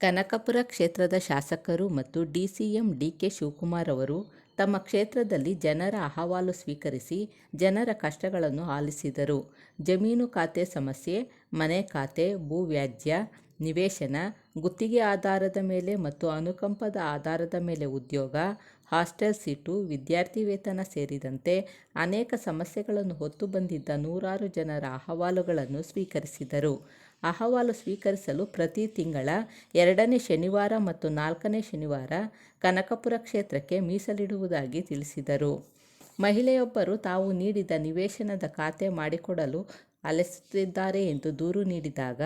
ಕನಕಪುರ ಕ್ಷೇತ್ರದ ಶಾಸಕರು ಮತ್ತು ಡಿಸಿಎಂ ಡಿಕೆ ಶಿವಕುಮಾರ್ ಅವರು ತಮ್ಮ ಕ್ಷೇತ್ರದಲ್ಲಿ ಜನರ ಅಹವಾಲು ಸ್ವೀಕರಿಸಿ ಜನರ ಕಷ್ಟಗಳನ್ನು ಆಲಿಸಿದರು. ಜಮೀನು ಖಾತೆ ಸಮಸ್ಯೆ, ಮನೆ ಖಾತೆ, ಭೂವ್ಯಾಜ್ಯ, ನಿವೇಶನ, ಗುತ್ತಿಗೆ ಆಧಾರದ ಮೇಲೆ ಮತ್ತು ಅನುಕಂಪದ ಆಧಾರದ ಮೇಲೆ ಉದ್ಯೋಗ, ಹಾಸ್ಟೆಲ್ ಸೀಟು, ವಿದ್ಯಾರ್ಥಿ ವೇತನ ಸೇರಿದಂತೆ ಅನೇಕ ಸಮಸ್ಯೆಗಳನ್ನು ಹೊತ್ತು ಬಂದಿದ್ದ ನೂರಾರು ಜನರ ಅಹವಾಲುಗಳನ್ನು ಸ್ವೀಕರಿಸಿದರು. ಅಹವಾಲು ಸ್ವೀಕರಿಸಲು ಪ್ರತಿ ತಿಂಗಳ 2ನೇ ಶನಿವಾರ ಮತ್ತು 4ನೇ ಶನಿವಾರ ಕನಕಪುರ ಕ್ಷೇತ್ರಕ್ಕೆ ಮೀಸಲಿಡುವುದಾಗಿ ತಿಳಿಸಿದರು. ಮಹಿಳೆಯೊಬ್ಬರು ತಾವು ನೀಡಿದ ನಿವೇಶನದ ಖಾತೆ ಮಾಡಿಕೊಡಲು ಅಲೆಸುತ್ತಿದ್ದಾರೆ ಎಂದು ದೂರು ನೀಡಿದಾಗ,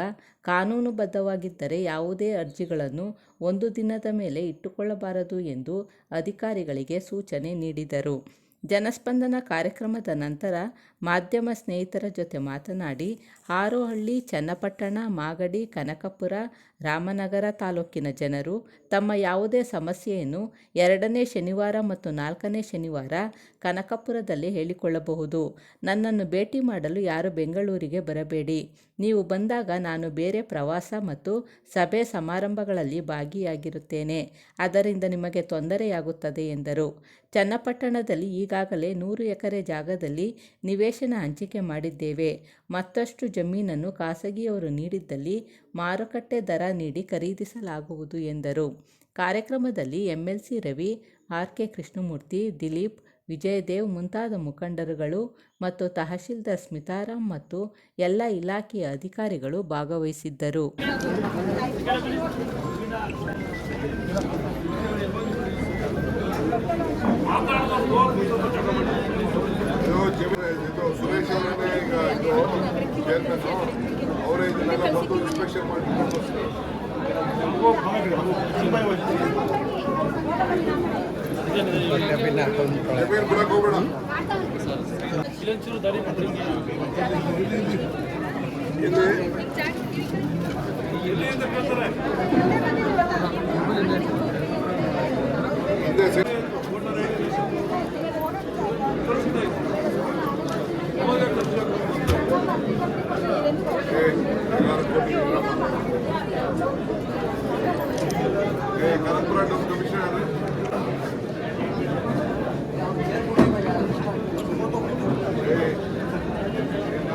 ಕಾನೂನುಬದ್ಧವಾಗಿದ್ದರೆ ಯಾವುದೇ ಅರ್ಜಿಗಳನ್ನು 1 ದಿನದ ಮೇಲೆ ಇಟ್ಟುಕೊಳ್ಳಬಾರದು ಎಂದು ಅಧಿಕಾರಿಗಳಿಗೆ ಸೂಚನೆ ನೀಡಿದರು. ಜನಸ್ಪಂದನ ಕಾರ್ಯಕ್ರಮದ ನಂತರ ಮಾಧ್ಯಮ ಸ್ನೇಹಿತರ ಜೊತೆ ಮಾತನಾಡಿ, ಹಾರೋಹಳ್ಳಿ, ಚನ್ನಪಟ್ಟಣ, ಮಾಗಡಿ, ಕನಕಪುರ, ರಾಮನಗರ ತಾಲೂಕಿನ ಜನರು ತಮ್ಮ ಯಾವುದೇ ಸಮಸ್ಯೆಯನ್ನು 2ನೇ ಶನಿವಾರ ಮತ್ತು 4ನೇ ಶನಿವಾರ ಕನಕಪುರದಲ್ಲಿ ಹೇಳಿಕೊಳ್ಳಬಹುದು. ನನ್ನನ್ನು ಭೇಟಿ ಮಾಡಲು ಯಾರು ಬೆಂಗಳೂರಿಗೆ ಬರಬೇಡಿ. ನೀವು ಬಂದಾಗ ನಾನು ಬೇರೆ ಪ್ರವಾಸ ಮತ್ತು ಸಭೆ ಸಮಾರಂಭಗಳಲ್ಲಿ ಭಾಗಿಯಾಗಿರುತ್ತೇನೆ. ಅದರಿಂದ ನಿಮಗೆ ತೊಂದರೆಯಾಗುತ್ತದೆ ಎಂದರು. ಚನ್ನಪಟ್ಟಣದಲ್ಲಿ ಈಗಾಗಲೇ 100 ಎಕರೆ ಜಾಗದಲ್ಲಿ ನಿವೇಶನ ಹಂಚಿಕೆ ಮಾಡಿದ್ದೇವೆ. ಮತ್ತಷ್ಟು ಜಮೀನನ್ನು ಖಾಸಗಿಯವರು ನೀಡಿದ್ದಲ್ಲಿ ಮಾರುಕಟ್ಟೆ ದರ ನೀಡಿ ಖರೀದಿಸಲಾಗುವುದು ಎಂದರು. ಕಾರ್ಯಕ್ರಮದಲ್ಲಿ ಎಂಎಲ್ಸಿ ರವಿ, ಆರ್.ಕೆ. ಕೃಷ್ಣಮೂರ್ತಿ, ದಿಲೀಪ್, ವಿಜಯದೇವ್ ಮುಂತಾದ ಮುಖಂಡರುಗಳು ಮತ್ತು ತಹಶೀಲ್ದಾರ್ ಸ್ಮಿತಾರಾಮ್ ಮತ್ತು ಎಲ್ಲ ಇಲಾಖೆಯ ಅಧಿಕಾರಿಗಳು ಭಾಗವಹಿಸಿದ್ದರು. ಸುರೇಶ್ ಅವರನ್ನೇ ಈಗ ಅವರೇ ಇದನ್ನೆಲ್ಲ ಬಂದು ಇನ್ಸ್ಪೆಕ್ಷನ್ ಮಾಡಿಕೊಂಡು ಜಮೀನು ಬಿಡಕ್ಕೆ ಹೋಗ್ಬೇಡ. ಕನಕಪುರ ಕಮಿಷನರ್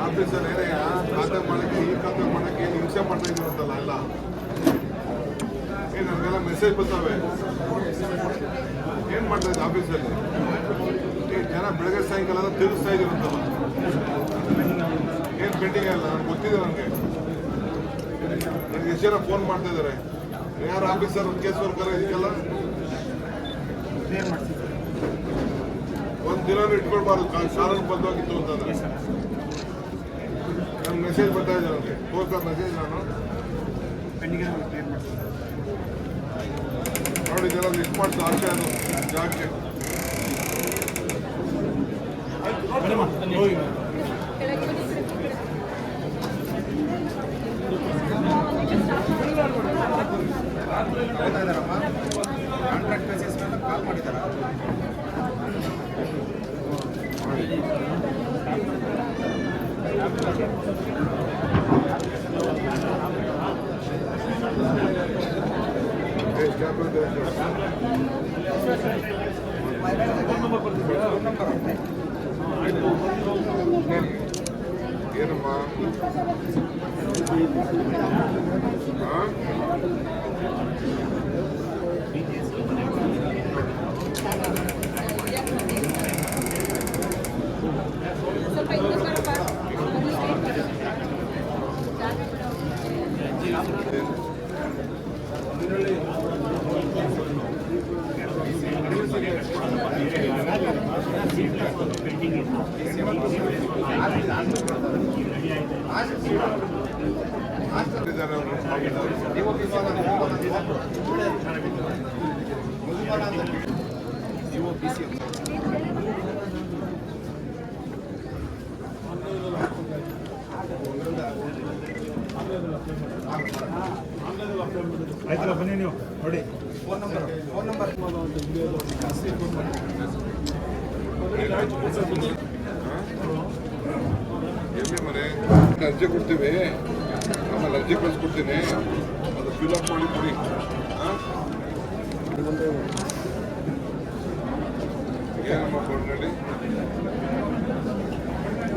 ಆಫೀಸಲ್ಲಿ ಏನೇ ಖಾತೆ ಮಾಡಕ್ಕೆ ಈ ಖಾತೆ ಮಾಡಕ್ಕೆ ಏನು ಹಿಂಸೆ ಮಾಡ್ತಾ ಇದ್ದೀರಂತಲ್ಲ ಎಲ್ಲ ನಮಗೆಲ್ಲ ಮೆಸೇಜ್ ಬರ್ತಾವೆ. ಏನು ಮಾಡ್ತಾ ಇದ್ದೆ ಆಫೀಸಲ್ಲಿ ಜನ ಬೆಳಗ್ಗೆ ಸಾಯಂಕಾಲ ತಿರುಗಿಸ್ತಾ ಇದ್ದೀರಂತಲ್ಲ, ಏನು ಪೆಂಡಿಂಗ್ ಅಲ್ಲ ನನಗೆ ಗೊತ್ತಿದೆ. ನನಗೆ ಎಷ್ಟು ಜನ ಫೋನ್ ಮಾಡ್ತಾ ಇದ್ದಾರೆ, ಯಾರು ಆಫೀಸರ್ ಕೇಸ್ ವರ್ಕರ್ ಇದಕ್ಕೆಲ್ಲ ಒಂದು ದಿನ ಇಟ್ಕೊಳ್ಬಾರ್ದು. ಕಾನೂನು ಬದ್ಧವಾಗಿತ್ತು ಅಂತಂದ್ರೆ ನನಗೆ ಮೆಸೇಜ್ ಬರ್ತಾ ಇದೆ. ನನಗೆ ತೋರ್ಸೋ ಮೆಸೇಜ್ ನಾನು ನೋಡಿ ಇದೆಲ್ಲ ಲಿಸ್ಟ್ ಮಾಡ್ತಾ ಆಚೆ ಅದು ಜಾಗಕ್ಕೆ ಕಾಂಟ್ರಾಕ್ಟ್ ಬೇಸಿಸ್ ಮೇಲೆ ಕಾಲ್ ಮಾಡಿದ್ದಾರೆ. ಏನಮ್ಮ ಆಯ್ತಲ್ಲ, ಬನ್ನಿ ನೀವು ನೋಡಿ. ಫೋನ್ ನಂಬರ್ ಎಲ್ಲಿ ಮನೆ ಅರ್ಜಿ ಕೊಡ್ತೀವಿ, ಆಮೇಲೆ ಅರ್ಜಿ ಕಳಿಸ್ಕೊಡ್ತೀನಿ. ಅದು ಫಿಲಪ್ ಮಾಡಿ ಕೊಡಿ. ಏನಮ್ಮ ಕೊಡ್ರಿ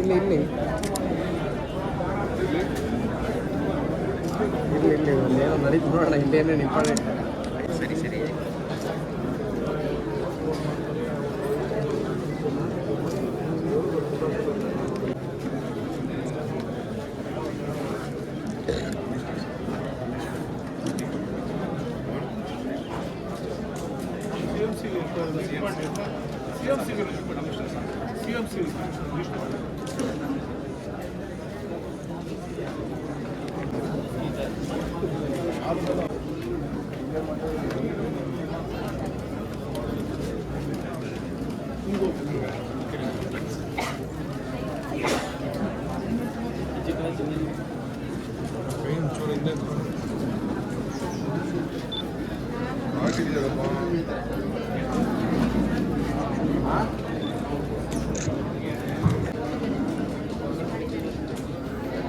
ಇಲ್ಲಿ ಇಲ್ಲಿ ಇಲ್ಲಿ ಇಲ್ಲಿ ಒಂದೇನೋ ನಡೀತು ನೋಡೋಣ ಹಿಂದೇನೇ ನಿಂತ್ಕೊಳ್ಳಿ. ಸರಿ ಸರಿ. ಆಗಿದೆಯಲ್ಲಪ್ಪ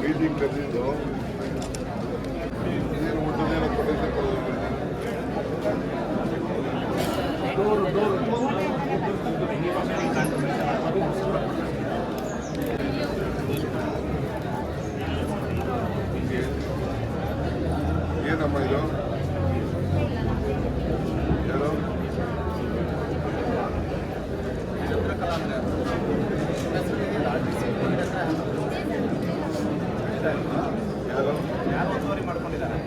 ಮೀಟಿಂಗ್ ಕರೆದಿದ್ದು ಇದೇನು ಊಟದೇನೋ ಕೊಟ್ಟಿದ್ದೆ ಏನಮ್ಮ ಇದು ಯಾರು ಯಾರು ಯಾರು ಒತ್ತುವರಿ ಮಾಡ್ಕೊಂಡಿದ್ದಾರೆ?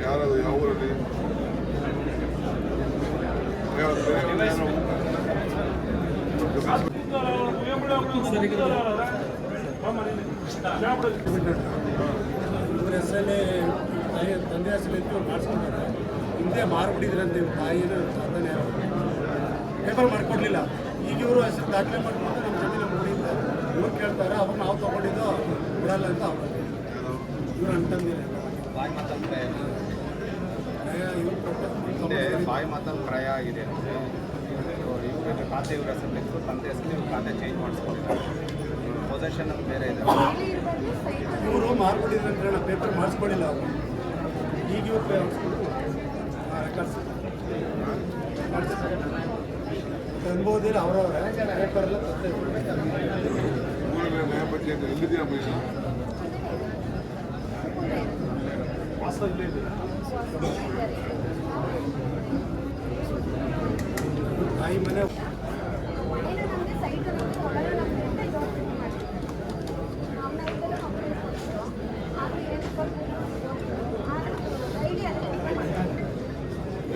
ಯಾರದು ಯಾವ ಊರಲ್ಲಿ ಇವ್ರ ಹೆಸರಲ್ಲೇ ತಾಯಿ ತಂದೆ ಹೆಸರಲ್ಲಿ ಮಾಡಿಸ್ಕೊಂಡ್ರೆ ಹಿಂದೆ ಮಾರ್ಬಿಟ್ಟಿದ್ರೆ ಅಂತ ತಾಯಿನ ತಂದೆನೇ ಪೇಪರ್ ಮಾಡಿಕೊಡ್ಲಿಲ್ಲ. ಈಗ ಇವರು ಹೆಸರು ದಾಖಲೆ ಮಾಡ್ಕೊಂಡು ನಮ್ಮ ಜಮೀನು ಮುಗಿಯಿಂದ ಇವ್ರು ಕೇಳ್ತಾರೆ, ಅವಾಗ ನಾವು ತೊಗೊಂಡಿದ್ದು ಬಿಡಲ್ಲ ಅಂತ ಅವ್ರು ಇವ್ರು ಅಂತಂದಿಲ್ಲ. ಬಾಯಿ ಮಾತಲ್ಲಿ ಕ್ರಯ ಇವ್ರು ಹಿಂದೆ ಬಾಯಿ ಮಾತಲ್ಲಿ ಕ್ರಯ ಆಗಿದೆ. ಇವ್ರಿಗೆ ಖಾತೆ ಇವ್ರ ಹೆಸರು ತಂದೆ ಹೆಸರು ಇವ್ರ ಖಾತೆ ಚೇಂಜ್ ಮಾಡಿಸ್ಕೊಂಡಿದ್ದಾರೆ. ಪೊಸೆಷನ್ ಅಂತ ಬೇರೆ ಇದೆ. ಇವರು ಮಾರ್ಬಿಟ್ಟಿದ್ರೆ ಅಂತ ಹೇಳಿ ಪೇಪರ್ ಮಾಡಿಸ್ಕೊಳ್ಳಿಲ್ಲ ಅವರು. ಈಗ ಇವ್ರು ರೆಕಾರ್ಡ್ಸ್ ಅನ್ಬೋದಿಲ್ಲ ಅವರವರೇ ಪೇಪರ್ ಎಲ್ಲ ತರ್ತೇವೆ. ಊರಿನ ನ್ಯಾಯ ಪಂಚಾಯತ್ ಎಲ್ಲಿದೆಯಮ್ಮ ಇದು ತಾಯಿ ಮನೆ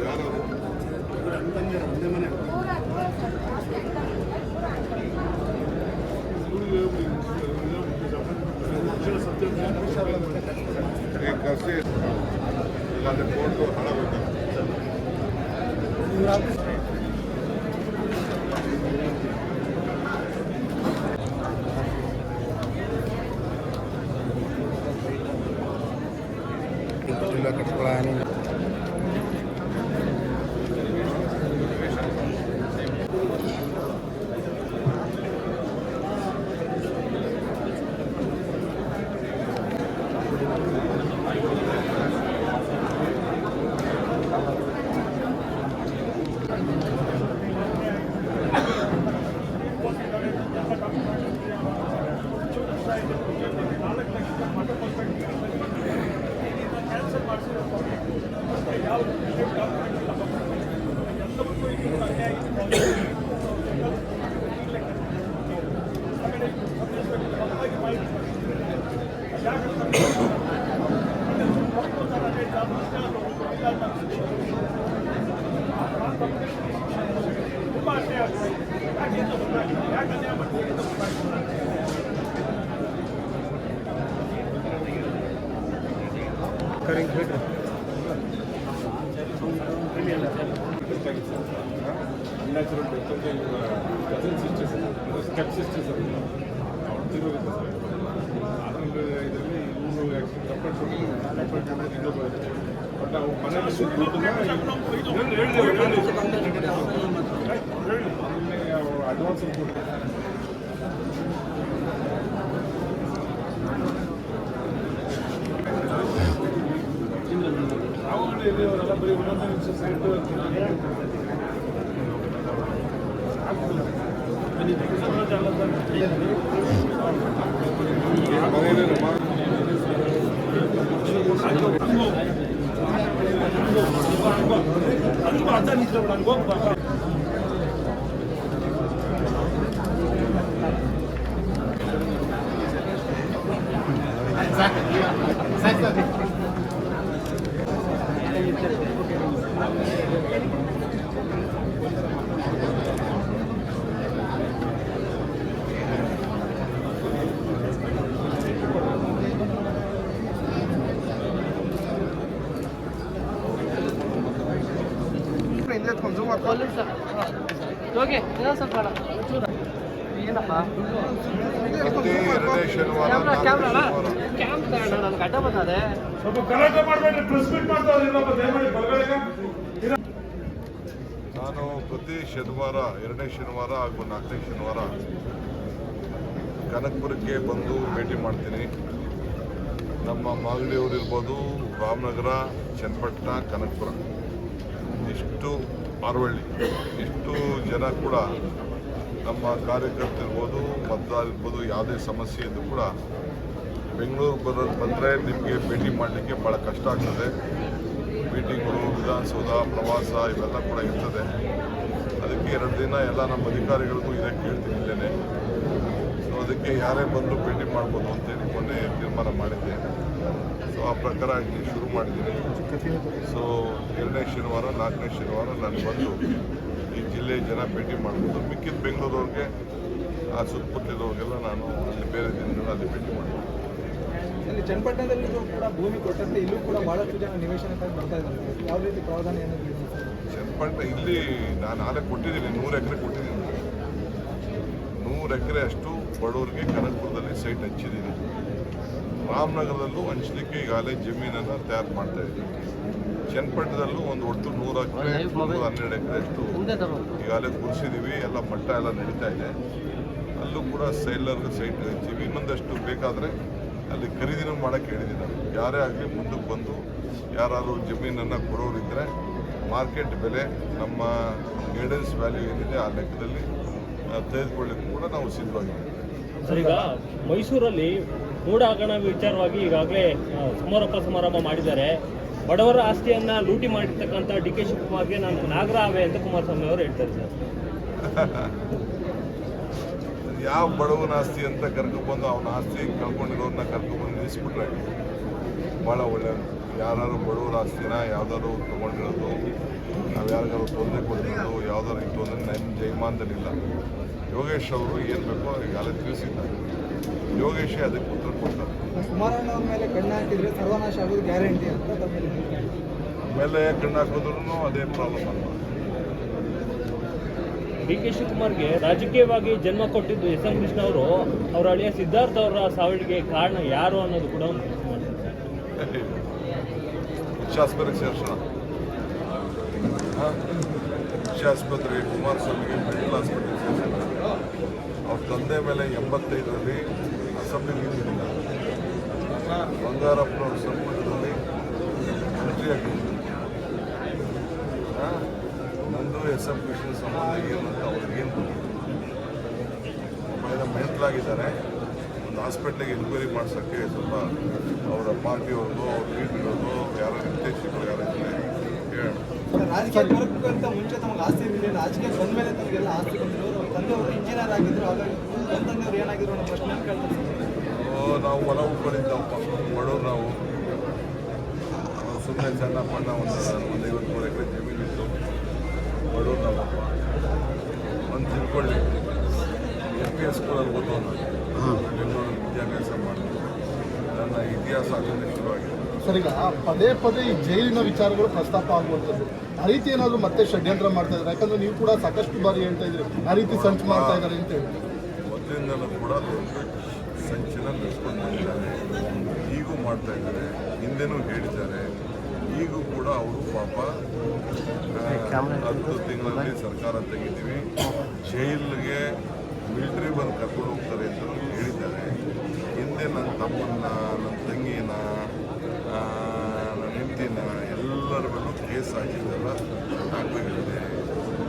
ಯಾರು ಇವ್ರು ಅಂತಂದಿರ ಒಂದೇ ಮನೆ ಕರ್ಸಿ ಇಲ್ಲ ಅಲ್ಲಿ ಕೋರ್ಟು ಹಣ ಬೇಕಾಗ್ತದೆ. ಜಿಲ್ಲಾ ಕಟ್ಕೊಳ್ಳ ಕರಿಂಗ್ ಬಿಡ್ರಿ. ನ್ಯಾಚುರಲ್ ಡೆತ್ ಅಂತ ಕಸಿನ್ ಸಿಸ್ಟರ್ಸ್ ಸ್ಟೆಪ್ ಸಿಸ್ಟರ್ಸ್ ಅವ್ರು ತಿರುಗಿತ್ತು ಸರ್. ಅದರಲ್ಲಿ ಇದರಲ್ಲಿ ಇವರು ಆ್ಯಕ್ಚುಲಿ ಕಪ್ಪಟ್ಟು ಇನ್ನೊಬ್ಬ ಬಟ್ ಅವ್ರು ಮನೆಯಲ್ಲಿ ಅಡ್ವಾನ್ಸ್ ಅವರೆಲ್ಲ ಬರೀ ಒಂದೊಂದು ನಿಮಿಷ ಸೈಟು ಎರಡನೇ ಶನಿವಾರ ಸ್ವಲ್ಪ ಗಲಾಟೆ ಮಾಡಬೇಡ್ರಿ, ಪ್ರೆಸ್ ಮೀಟ್ ಮಾಡ್ತಾರೆ ದಯಮಾಡಿ ಬಲಗಡೆಗೆ. ನಾನು ಪ್ರತಿ ಶನಿವಾರ ಎರಡನೇ ಶನಿವಾರ ಹಾಗೂ ನಾಲ್ಕನೇ ಶನಿವಾರ ಕನಕಪುರಕ್ಕೆ ಬಂದು ಭೇಟಿ ಮಾಡ್ತೀನಿ. ನಮ್ಮ ಮಾಗಡಿಯವರು ಇರ್ಬೋದು, ರಾಮನಗರ, ಚನ್ನಪಟ್ಟಣ, ಕನಕಪುರ, ಇಷ್ಟು ಆರವಳ್ಳಿ, ಇಷ್ಟು ಜನ ಕೂಡ ನಮ್ಮ ಕಾರ್ಯಕರ್ತರಿರ್ಬೋದು, ಮತದಾರ ಇರ್ಬೋದು, ಯಾವುದೇ ಸಮಸ್ಯೆ ಇದ್ದರೂ ಕೂಡ ಬೆಂಗಳೂರು ಬಂದರೆ ನಿಮಗೆ ಭೇಟಿ ಮಾಡಲಿಕ್ಕೆ ಭಾಳ ಕಷ್ಟ ಆಗ್ತದೆ. ಮೀಟಿಂಗ್ಗಳು, ವಿಧಾನಸೌಧ, ಪ್ರವಾಸ ಇವೆಲ್ಲ ಕೂಡ ಇರ್ತದೆ. ಅದಕ್ಕೆ 2 ದಿನ ಎಲ್ಲ ನಮ್ಮ ಅಧಿಕಾರಿಗಳಿಗೂ ಇದಕ್ಕೆ ಹೇಳ್ತೀನಿ ಇದ್ದೇನೆ. ಸೊ ಅದಕ್ಕೆ ಯಾರೇ ಬಂದರೂ ಭೇಟಿ ಮಾಡ್ಬೋದು ಅಂತೇಳಿ ಮೊನ್ನೆ ತೀರ್ಮಾನ ಮಾಡಿದ್ದೆ. ಸೊ ಆ ಪ್ರಕಾರ ಇಲ್ಲಿ ಶುರು ಮಾಡಿದ್ದೀನಿ. ಸೊ ಎರಡನೇ ಶನಿವಾರ, ನಾಲ್ಕನೇ ಶನಿವಾರ ನಾನು ಬಂದು ಈ ಜಿಲ್ಲೆಯ ಜನ ಭೇಟಿ ಮಾಡ್ಬೋದು. ಮಿಕ್ಕಿದ ಬೆಂಗಳೂರವ್ರಿಗೆ, ಆ ಸುತ್ತಮುತ್ತಲಿರೋರಿಗೆಲ್ಲ ನಾನು ಅಲ್ಲಿ ಬೇರೆ ದಿನಗಳು ಅಲ್ಲಿ ಭೇಟಿ ಮಾಡ್ಬೋದು. ಇಲ್ಲಿ ಚನ್ನಪಟ್ಟಣದಲ್ಲಿಯೂ ಕೂಡ ಭೂಮಿ ಕೊಟ್ಟಂತೆ ಇಲ್ಲೂ ಕೂಡ ಬಹಳಷ್ಟು ಜನ ನಿವೇಶನಕ್ಕಾಗಿ ಬರ್ತಾ ಇದ್ದಾರೆ. ಯಾವ ರೀತಿ ಪ್ರಾವಧಾನ ಏನಾದರೂ ಇದೆ ಸರ್? ಚನ್ನಪಟ್ಟಣ ಇಲ್ಲಿ ನಾನು ಆಲೆ ಕೊಟ್ಟಿದ್ದೀನಿ, 100 ಎಕರೆ ಕೊಟ್ಟಿದ್ದೀನಿ. 100 ಎಕರೆ ಅಷ್ಟು ಬಡವರಿಗೆ ಕನಕಪುರದಲ್ಲಿ ಸೈಟ್ ಹಂಚಿದ್ದೀನಿ. ರಾಮನಗರದಲ್ಲೂ ಹಂಚಲಿಕ್ಕೆ ಈಗಾಗಲೇ ಜಮೀನನ್ನು ತಯಾರು ಮಾಡ್ತಾ ಇದ್ದೀನಿ. ಚನ್ನಪಟ್ಟಣದಲ್ಲೂ ಒಂದು ಒಟ್ಟು 100 ಎಕರೆ 112 ಎಕರೆ ಅಷ್ಟು ಈಗಾಗಲೇ ಕುಡಿಸಿದ್ದೀವಿ. ಎಲ್ಲ ಮಟ್ಟ ಎಲ್ಲ ನಡೀತಾ ಇದೆ. ಅಲ್ಲೂ ಕೂಡ ಸೈಲರ್ಗೆ ಸೈಟ್ ಹಂಚೀವಿ. ಇನ್ನೊಂದಷ್ಟು ಬೇಕಾದರೆ ಅಲ್ಲಿ ಖರೀದಿನೂ ಮಾಡೋಕ್ಕೆ ಹೇಳಿದ್ದೀನಿ. ಯಾರೇ ಆಗಲಿ ಮುಂದಕ್ಕೆ ಬಂದು ಯಾರು ಜಮೀನನ್ನು ಕೊಡೋರಿದ್ದರೆ ಮಾರ್ಕೆಟ್ ಬೆಲೆ ನಮ್ಮ ಗೈಡೆನ್ಸ್ ವ್ಯಾಲ್ಯೂ ಏನಿದೆ ಆ ಲೆಕ್ಕದಲ್ಲಿ ತೆಗೆದುಕೊಳ್ಳಿಕ್ಕೂ ಕೂಡ ನಾವು ಸಿದ್ಧವಾಗಿದ್ದೀವಿ. ಸರ್, ಈಗ ಮೈಸೂರಲ್ಲಿ ಮೂಢ ಹಗರಣ ವಿಚಾರವಾಗಿ ಈಗಾಗಲೇ ಸಮಾರಂಭ ಮಾಡಿದ್ದಾರೆ. ಬಡವರ ಆಸ್ತಿಯನ್ನು ಲೂಟಿ ಮಾಡಿರ್ತಕ್ಕಂಥ ಡಿ.ಕೆ. ಶಿವಕುಮಾರ್ಗೆ ನಾನು ನಾಗರಾವೆ ಅಂತ ಕುಮಾರಸ್ವಾಮಿ ಅವರು ಹೇಳ್ತಾರೆ ಸರ್. ಯಾವ ಬಡವನ ಆಸ್ತಿ ಅಂತ ಕರ್ಕೊಬಂದು ಅವನ ಆಸ್ತಿ ಕಳ್ಕೊಂಡಿರೋರನ್ನ ಕರ್ಕೊಬಂದು ನಿಲ್ಲಿಸ್ಬಿಟ್ರೆ ಭಾಳ ಒಳ್ಳೆಯದು. ಯಾರು ಬಡವರ ಆಸ್ತಿನ ಯಾವ್ದಾದ್ರು ತೊಗೊಂಡಿರೋದು, ನಾವು ಯಾರಿಗಾರು ತೊಂದರೆ ಕೊಟ್ಟಿರೋದು, ಯಾವ್ದಾದ್ರು ಇದು ಅಂದರೆ ನನ್ನ ಜೈಮಾನದಲ್ಲಿಲ್ಲ. ಯೋಗೇಶ್ ಅವರು ಏನು ಬೇಕೋ ಈಗಾಗಲೇ ತಿಳಿಸಿದ್ದಾರೆ. ಯೋಗೇಶೇ ಅದಕ್ಕೆ ಉತ್ತರ ಕೊಡ್ತಾರೆ. ಕುಮಾರಣ್ಣ ಅವ್ರ ಮೇಲೆ ಕಣ್ಣು ಹಾಕಿದ್ರೆ ಸರ್ವನಾಶ ಆಗೋದು ಗ್ಯಾರಂಟಿ ಅಂತ ಆಮೇಲೆ ಕಣ್ಣು ಹಾಕಿದ್ರು ಅದೇ ಪ್ರಾಬ್ಲಮ್ ಅಲ್ಲ. ಡಿ.ಕೆ. ಶಿವಕುಮಾರ್ಗೆ ರಾಜಕೀಯವಾಗಿ ಜನ್ಮ ಕೊಟ್ಟಿದ್ದು ಎಸ್ ಎಂ ಕೃಷ್ಣ ಅವರು, ಅವರ ಅಳಿಯ ಸಿದ್ಧಾರ್ಥ ಅವರ ಸಾವಿಗೆ ಕಾರಣ ಯಾರು ಅನ್ನೋದು ಕೂಡ ಒಂದು ಪ್ರಶ್ನೆ ಮಾಡ್ತಾರೆ. ಆಸ್ಪತ್ರೆಗೆ ಸೇರಿಸೋಣ. ಆಸ್ಪತ್ರೆ ಕುಮಾರಸ್ವಾಮಿಗೆ ಮೆಡಿಕಲ್ ಆಸ್ಪತ್ರೆಗೆ ಸೇರಿಸೋಣ. ಅವ್ರ ತಂದೆ ಮೇಲೆ 85ರಲ್ಲಿ ಅಸೆಂಬ್ಲಿ ನಿಂತಿಲ್ಲ. ಬಂಗಾರಪ್ಪನವ್ರ ಸಂಪುಟದಲ್ಲಿ ಮಂತ್ರಿ ಆಗಿದ್ದರು. ನಂದು ಎಸ್ ಎಂ ಕೃಷ್ಣ ಸಂಬಂಧ ಏನು ಅಂತ ಅವ್ರಿಗೇನು ಗೊತ್ತಿಲ್ಲ. ಮೆಂಟ್ಲಾಗಿದ್ದಾರೆ. ಒಂದು ಹಾಸ್ಪಿಟ್ಲಿಗೆ ಎನ್ಕ್ವೈರಿ ಮಾಡ್ಸೋಕ್ಕೆ ಸ್ವಲ್ಪ ಅವರ ಪಾರ್ಟಿಯವ್ರದ್ದು, ಅವ್ರ ಲೀಡ್ರದ್ದು, ಯಾರೋ ನಿರ್ದೇಶಕರು ಯಾರು ಇದ್ದಾರೆ ಹೇಳೋಣ. ರಾಜಕೀಯ ಬರೋಕ್ಕಿಂತ ಮುಂಚೆ ತಮಗೆ ಆಸ್ತಿ ಇರಲಿಲ್ಲ. ರಾಜಕೀಯ ಬಂದ ಮೇಲೆ ತಮಗೆಲ್ಲ ಆಸ್ತಿ ಬಂದಿರೋರು. ತಂದೆಯವರು ಇಂಜಿನಿಯರ್ ಆಗಿದ್ರು. ಹಾಗಾಗಿ ತಂದೆಯವರು ಏನಾಗಿದ್ರು ಅನ್ನೋ ಪ್ರಶ್ನೆ ಕೇಳ್ತಾರೆ. ನಾವು ಹೊಲ ಉಳ್ಕೊಂಡಿದ್ದಪ್ಪ, ಬಡವ್ರು ನಾವು. ಸುಮ್ಮನೆ ಸಣ್ಣ ಪಣ್ಣ ಒಂದು 50-100 ಎಕರೆ ಜಮೀನಿತ್ತು. ಬಡವ್ರು ನಾವಪ್ಪ. ಒಂದು ತಿಳ್ಕೊಳ್ಳಿ, FPS ಸ್ಕೂಲಲ್ಲಿ ಓದೋ ನಾನು ಬೆಂಗಳೂರಲ್ಲಿ ವಿದ್ಯಾಭ್ಯಾಸ ಮಾಡಿದೆ. ನನ್ನ ಇತಿಹಾಸ ಆಗಲೇ ಶುರುವಾಗಿದೆ. ಸರ್, ಈಗ ಪದೇ ಪದೇ ಈ ಜೈಲಿನ ವಿಚಾರಗಳು ಪ್ರಸ್ತಾಪ ಆಗುವಂಥದ್ದು, ಆ ರೀತಿ ಏನಾದರೂ ಮತ್ತೆ ಷಡ್ಯಂತ್ರ ಮಾಡ್ತಾ ಇದ್ದಾರೆ? ಯಾಕಂದ್ರೆ ನೀವು ಕೂಡ ಸಾಕಷ್ಟು ಬಾರಿ ಹೇಳ್ತಾ ಇದ್ರಿ ಆ ರೀತಿ ಸಂಚು ಮಾಡ್ತಾ ಇದ್ದಾರೆ ಅಂತ ಹೇಳಿ. ಮೊದಲಿಂದಲೂ ಕೂಡ ದೊಡ್ಡ ಸಂಚನ ನಡೆಸ್ಕೊಂಡು ಬಂದಿದ್ದಾರೆ. ಈಗೂ ಮಾಡ್ತಾ ಇದ್ದಾರೆ, ಹಿಂದೆನೂ ಹೇಳಿದ್ದಾರೆ. ಈಗೂ ಕೂಡ ಅವರು ಪಾಪ 10 ತಿಂಗಳಲ್ಲಿ ಸರ್ಕಾರ ತೆಗಿತೀವಿ, ಜೈಲಿಗೆ ಮಿಲಿಟರಿ ಬಂದು ಕರ್ಕೊಂಡು ಹೋಗ್ತಾರೆ ಅಂತ ಹೇಳಿದ್ದಾರೆ. ಹಿಂದೆ ನನ್ನ ತಮ್ಮನ್ನ, ನನ್ನ ತಂಗಿನ, ನನ್ನ ಹೆಂಡತಿನ ಎಲ್ಲರ ಮೇಲೂ ಕೇಸ್ ಹಾಕಿದ್ದೆಲ್ಲ ದಾಖಲೆಗಳಿದೆ.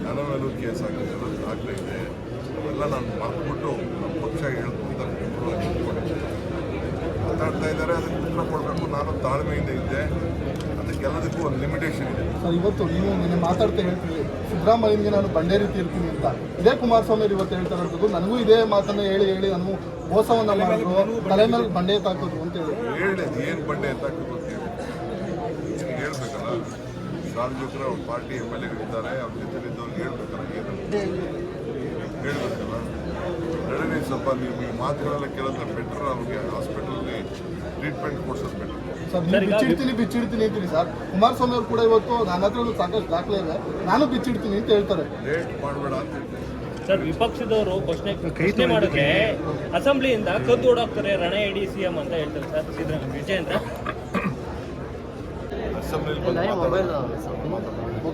ನನ್ನ ಮೇಲೂ ಕೇಸ್ ಹಾಕಿದ್ದೆಲ್ಲ ದಾಖಲೆ ಇದೆ. ಅವೆಲ್ಲ ನಾನು ಮರೆತುಬಿಟ್ಟು ನಮ್ಮ ಪಕ್ಷ ಹೇಳ್ಕೊಂತ ಮಾತಾಡ್ತಾ ಇದ್ದಾರೆ. ಅದಕ್ಕೆ ಉತ್ತರ ಕೊಡಬೇಕು. ನಾನು ತಾಳ್ಮೆಯಿಂದ ಇದ್ದೆ. ಅದಕ್ಕೆಲ್ಲದಕ್ಕೂ ಒಂದು ಲಿಮಿಟೇಷನ್ ಇದೆ. ಸರ್, ಇವತ್ತು ನೀವು ನಿನ್ನೆ ಮಾತಾಡ್ತಾ ಹೇಳ್ತೀವಿ ಸಿದ್ದರಾಮಯ್ಯನಿಗೆ ನಾನು ಬಂಡೆ ರೀತಿ ಇರ್ತೀನಿ ಅಂತ. ಇದೇ ಕುಮಾರಸ್ವಾಮಿ ಇವತ್ತು ಹೇಳ್ತಾ ಇರೋದು, ನನಗೂ ಇದೇ ಮಾತನ್ನ ಹೇಳಿ ಹೇಳಿ ನನಗೂ ಮೋಸವನ್ನ ಮಾಡಿದ್ರು, ತಲೆ ಮೇಲೆ ಬಂಡೆ ತಾಕೋದು ಅಂತ ಹೇಳಿ. ಅದು ಏನು ಬಂಡೆ ಅಂತ ಹೇಳ್ಬೇಕಲ್ಲ. ಸಾರ್ವಜನಿಕರ ಅವ್ರ ಪಾರ್ಟಿ MLA ಗಳಿದ್ದಾರೆ, ಅವ್ರ ಜೊತೆಲಿದ್ದವ್ರಿಗೆ ಹೇಳ್ಬೇಕಲ್ಲ. ಏನು ಹೇಳ್ಬೇಕಲ್ಲ. ನಡೀರಿ ಸ್ವಲ್ಪ ನೀವು ಈ ಮಾತುಗಳೆಲ್ಲ ಕೇಳಿದ್ರೆ ಬೆಟರ್. ಅವ್ರಿಗೆ ಹಾಸ್ಪಿಟಲ್ಗೆ ಟ್ರೀಟ್ಮೆಂಟ್ ಕೊಡ್ಸೋದು ಬೆಟರ್. ಸರ್, ನೀವು ಬಿಚ್ಚಿಡ್ತೀನಿ ಅಂತೀರಿ ಸರ್. ಕುಮಾರಸ್ವಾಮಿ ಅವರು ಕೂಡ ಇವತ್ತು ನನ್ನ ಹತ್ರ ಸಾಕಷ್ಟು ದಾಖಲೆ ಇದೆ, ನಾನು ಬಿಚ್ಚಿಡ್ತೀನಿ ಅಂತ ಹೇಳ್ತಾರೆ. ಲೇಟ್ ಮಾಡಬೇಡ ಅಂತ ಹೇಳ್ತೀನಿ. ಸರ್, ವಿಪಕ್ಷದವರು ಪ್ರಶ್ನೆ ಮಾಡಿದ್ರೆ ಅಸೆಂಬ್ಲಿಯಿಂದ ಕದ್ದು ಓಡಾಕ್ತಾರೆ ರಣ ಎಡಿ CM ಅಂತ ಹೇಳ್ತಾರೆ ಸರ್ ವಿಜಯೇಂದ್ರ. ಅಸೆಂಬ್ಲಿಲಿ ಬಂದು ಮಾತಾಡೋದು.